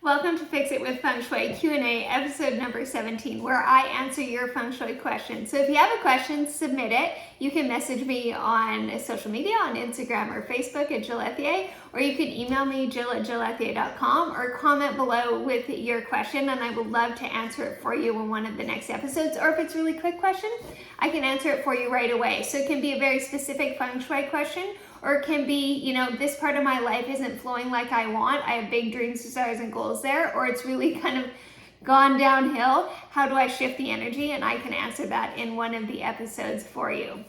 Welcome to Fix It with Feng Shui Q&A episode number 17, where I answer your Feng Shui questions. So if you have a question, submit it. You can message me on social media, on Instagram or Facebook at Jill Ethier, or you can email me, jill@jillethier.com, or comment below with your question, and I would love to answer it for you in one of the next episodes. Or if it's a really quick question, I can answer it for you right away. So it can be a very specific Feng Shui question, or it can be, this part of my life isn't flowing like I want. I have big dreams, desires, and goals there, or it's really kind of gone downhill. How do I shift the energy? And I can answer that in one of the episodes for you.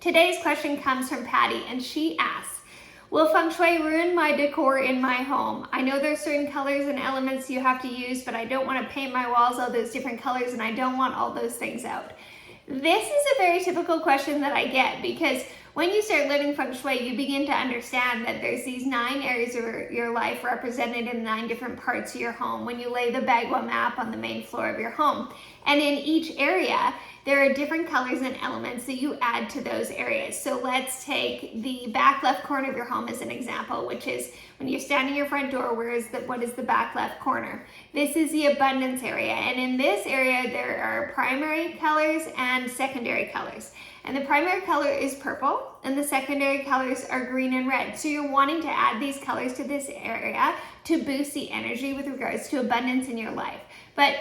Today's question comes from Patti, and she asks, will Feng Shui ruin my decor in my home? I know there's certain colors and elements you have to use, but I don't want to paint my walls all those different colors, and I don't want all those things out. This is a very typical question that I get, because when you start learning Feng Shui, you begin to understand that there's these 9 areas of your life represented in 9 different parts of your home when you lay the Bagua map on the main floor of your home. And in each area, there are different colors and elements that you add to those areas. So let's take the back left corner of your home as an example, which is when you're standing at your front door, what is the back left corner? This is the abundance area. And in this area, there are primary colors and secondary colors. And the primary color is purple, and the secondary colors are green and red. So you're wanting to add these colors to this area to boost the energy with regards to abundance in your life. But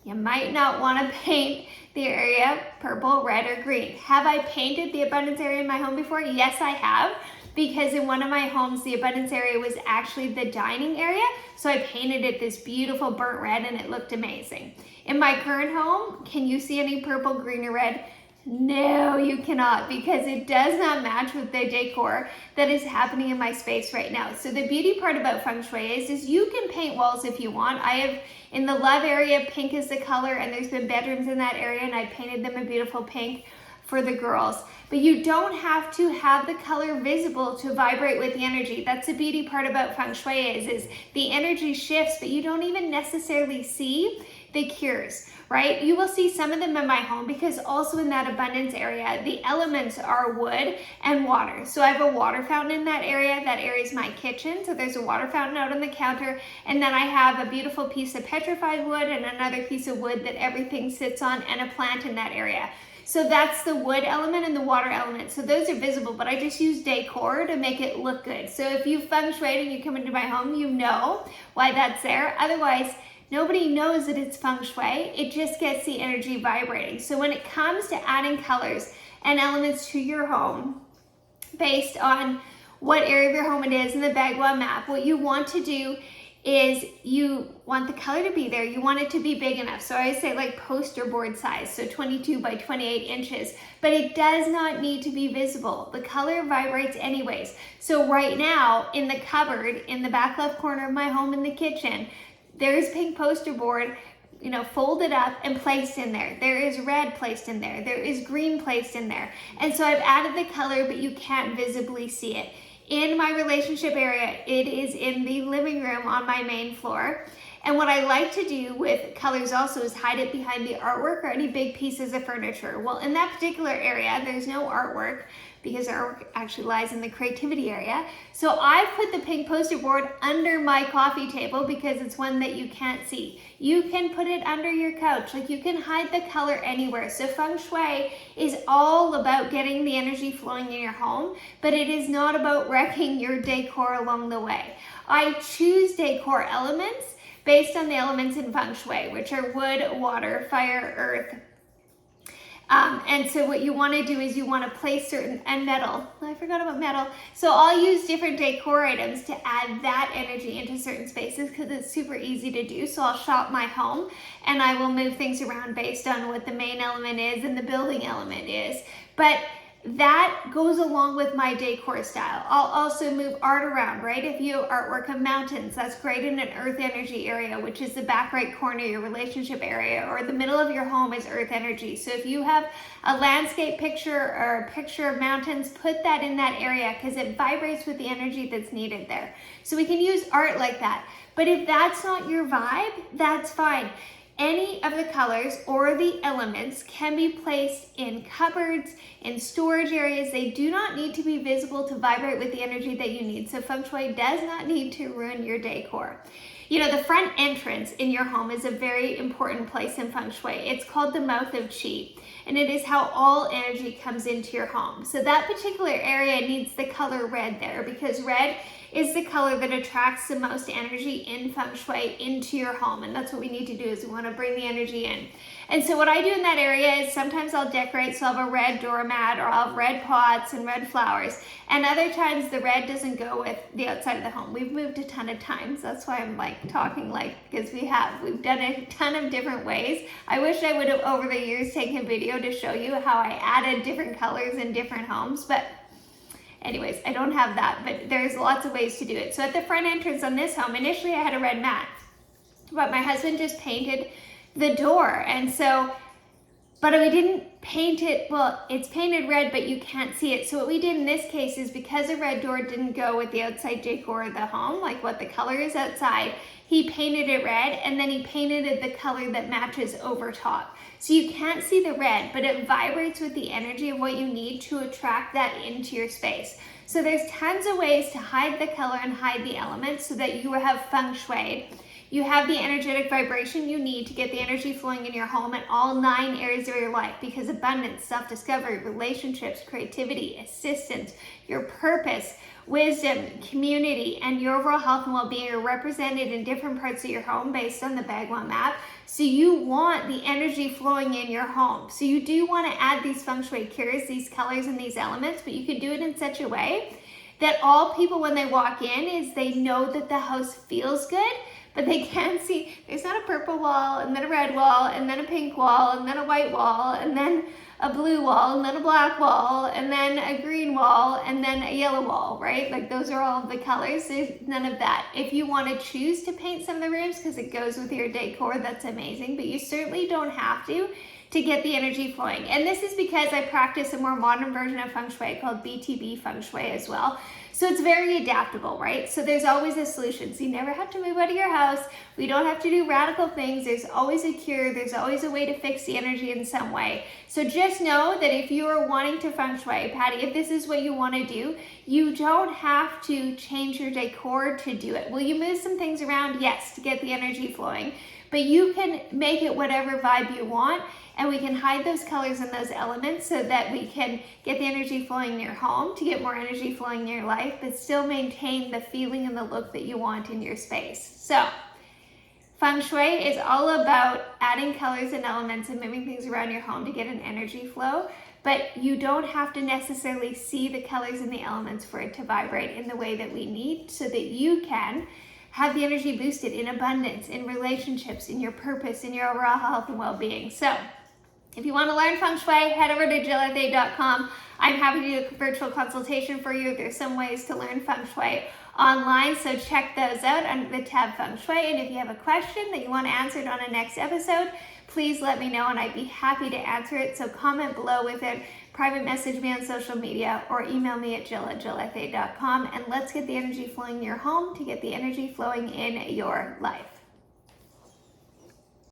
you might not want to paint the area purple, red, or green. Have I painted the abundance area in my home before? Yes, I have. Because in one of my homes, the abundance area was actually the dining area. So I painted it this beautiful burnt red, and it looked amazing. In my current home, can you see any purple, green, or red? No, you cannot, because it does not match with the decor that is happening in my space right now. So the beauty part about Feng Shui is you can paint walls if you want. I have, in the love area, pink is the color, and there's been bedrooms in that area, and I painted them a beautiful pink for the girls. But you don't have to have the color visible to vibrate with the energy. That's the beauty part about Feng Shui is the energy shifts, but you don't even necessarily see the cures, right? You will see some of them in my home, because also in that abundance area, the elements are wood and water. So I have a water fountain in that area. That area is my kitchen. So there's a water fountain out on the counter. And then I have a beautiful piece of petrified wood and another piece of wood that everything sits on, and a plant in that area. So that's the wood element and the water element. So those are visible, but I just use decor to make it look good. So if you Feng Shui and you come into my home, you know why that's there. Otherwise, nobody knows that it's Feng Shui. It just gets the energy vibrating. So when it comes to adding colors and elements to your home, based on what area of your home it is in the Bagua map, what you want to do is you want the color to be there. You want it to be big enough. So I always say like poster board size, so 22 by 28 inches, but it does not need to be visible. The color vibrates anyways. So right now in the cupboard, in the back left corner of my home in the kitchen, there's pink poster board, folded up and placed in there. There is red placed in there. There is green placed in there. And so I've added the color, but you can't visibly see it. In my relationship area, it is in the living room on my main floor. And what I like to do with colors also is hide it behind the artwork or any big pieces of furniture. Well, in that particular area, there's no artwork, because artwork actually lies in the creativity area. So I put the pink poster board under my coffee table, because it's one that you can't see. You can put it under your couch. Like, you can hide the color anywhere. So Feng Shui is all about getting the energy flowing in your home, but it is not about wrecking your decor along the way. I choose decor elements based on the elements in Feng Shui, which are wood, water, fire, earth. And so what you want to do is you want to place certain, and metal. I forgot about metal. So I'll use different decor items to add that energy into certain spaces, because it's super easy to do. So I'll shop my home, and I will move things around based on what the main element is and the building element is. But that goes along with my decor style. I'll also move art around, right? If you have artwork of mountains, that's great in an earth energy area, which is the back right corner, your relationship area, or the middle of your home is earth energy. So if you have a landscape picture or a picture of mountains, put that in that area, because it vibrates with the energy that's needed there. So we can use art like that. But if that's not your vibe, that's fine. Any of the colors or the elements can be placed in cupboards, in storage areas. They do not need to be visible to vibrate with the energy that you need. So Feng Shui does not need to ruin your decor. You know, the front entrance in your home is a very important place in Feng Shui. It's called the mouth of Qi, and it is how all energy comes into your home. So that particular area needs the color red there, because red is the color that attracts the most energy in Feng Shui into your home. And that's what we need to do, is we want to bring the energy in. And so what I do in that area is sometimes I'll decorate, so I'll have a red doormat, or I'll have red pots and red flowers. And other times the red doesn't go with the outside of the home. We've moved a ton of times. That's why I'm like talking because we've done a ton of different ways. I wish I would have over the years taken a video to show you how I added different colors in different homes, but anyways, I don't have that, but there's lots of ways to do it. So at the front entrance on this home, initially I had a red mat, but my husband just painted the door. And so, but we didn't paint it, well, it's painted red, but you can't see it. So what we did in this case is, because a red door didn't go with the outside decor of the home, like what the color is outside, he painted it red, and then he painted it the color that matches over top. So you can't see the red, but it vibrates with the energy of what you need to attract that into your space. So there's tons of ways to hide the color and hide the elements so that you have Feng Shui. You have the energetic vibration you need to get the energy flowing in your home in all 9 areas of your life, because abundance, self-discovery, relationships, creativity, assistance, your purpose, wisdom, community, and your overall health and well-being are represented in different parts of your home based on the Bagua map. So you want the energy flowing in your home. So you do want to add these Feng Shui cures, these colors and these elements, but you can do it in such a way that all people, when they walk in, is they know that the house feels good, but they can't see. There's not a purple wall, and then a red wall, and then a pink wall, and then a white wall, and then a blue wall, and then a black wall, and then a green wall, and then a yellow wall, right? Like those are all of the colors. There's none of that. If you want to choose to paint some of the rooms because it goes with your decor, that's amazing, but you certainly don't have to get the energy flowing. And this is because I practice a more modern version of Feng Shui called BTB Feng Shui as well. So it's very adaptable, right? So there's always a solution. So you never have to move out of your house. We don't have to do radical things. There's always a cure. There's always a way to fix the energy in some way. So just know that if you are wanting to Feng Shui, Patty, if this is what you want to do, you don't have to change your decor to do it. Will you move some things around? Yes, to get the energy flowing. But you can make it whatever vibe you want, and we can hide those colors and those elements so that we can get the energy flowing in your home to get more energy flowing in your life, but still maintain the feeling and the look that you want in your space. So Feng Shui is all about adding colors and elements and moving things around your home to get an energy flow, but you don't have to necessarily see the colors and the elements for it to vibrate in the way that we need, so that you can have the energy boosted in abundance, in relationships, in your purpose, in your overall health and well-being. So if you want to learn Feng Shui, head over to jillethay.com. I'm happy to do a virtual consultation for you. There's some ways to learn Feng Shui online, so check those out under the tab Feng Shui. And if you have a question that you want answered on a next episode, please let me know and I'd be happy to answer it. So comment below with it, private message me on social media, or email me at jill@jillethay.com, and let's get the energy flowing in your home to get the energy flowing in your life.